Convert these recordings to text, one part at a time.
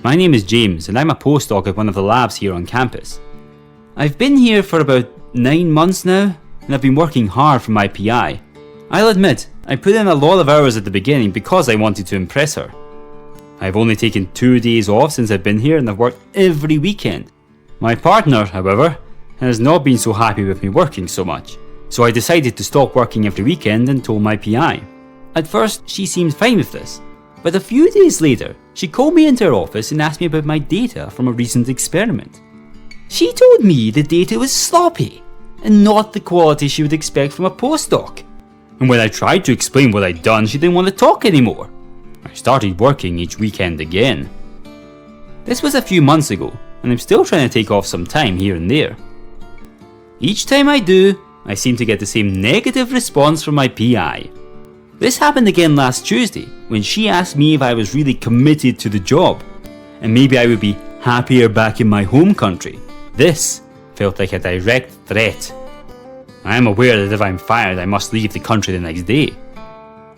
My name is James and I'm a postdoc at one of the labs here on campus. I've been here for about 9 months now and I've been working hard for my PI. I'll admit, I put in a lot of hours at the beginning because I wanted to impress her. I've only taken 2 days off since I've been here and I've worked every weekend. My partner, however, has not been so happy with me working so much, so I decided to stop working every weekend and told my PI. At first, she seemed fine with this, but a few days later, she called me into her office and asked me about my data from a recent experiment. She told me the data was sloppy and not the quality she would expect from a postdoc. And when I tried to explain what I'd done, she didn't want to talk anymore. I started working each weekend again. This was a few months ago, and I'm still trying to take off some time here and there. Each time I do, I seem to get the same negative response from my PI. This happened again last Tuesday, when she asked me if I was really committed to the job, and maybe I would be happier back in my home country. This felt like a direct threat. I am aware that if I'm fired, I must leave the country the next day.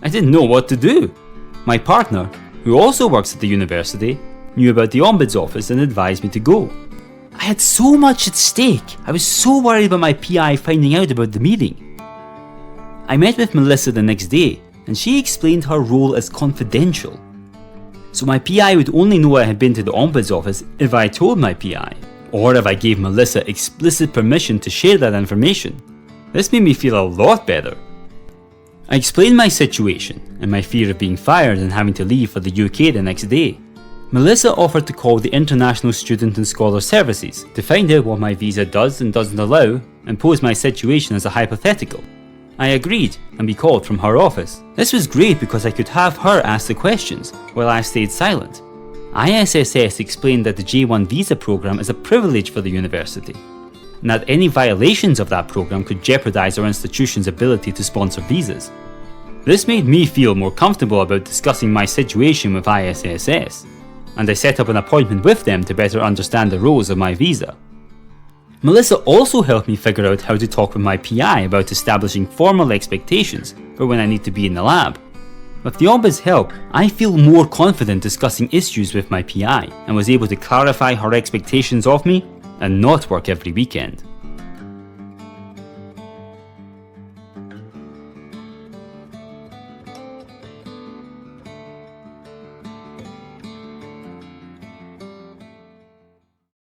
I didn't know what to do. My partner, who also works at the university, knew about the Ombuds Office and advised me to go. I had so much at stake. I was so worried about my PI finding out about the meeting. I met with Melissa the next day, and she explained her role as confidential. So my PI would only know I had been to the Ombuds Office if I told my PI, or if I gave Melissa explicit permission to share that information. This made me feel a lot better. I explained my situation and my fear of being fired and having to leave for the UK the next day. Melissa offered to call the International Student and Scholar Services to find out what my visa does and doesn't allow and pose my situation as a hypothetical. I agreed and we called from her office. This was great because I could have her ask the questions while I stayed silent. ISSS explained that the J1 visa program is a privilege for the university, and that any violations of that program could jeopardise our institution's ability to sponsor visas. This made me feel more comfortable about discussing my situation with ISSS, and I set up an appointment with them to better understand the rules of my visa. Melissa also helped me figure out how to talk with my PI about establishing formal expectations for when I need to be in the lab. With the Ombuds' help, I feel more confident discussing issues with my PI and was able to clarify her expectations of me and not work every weekend.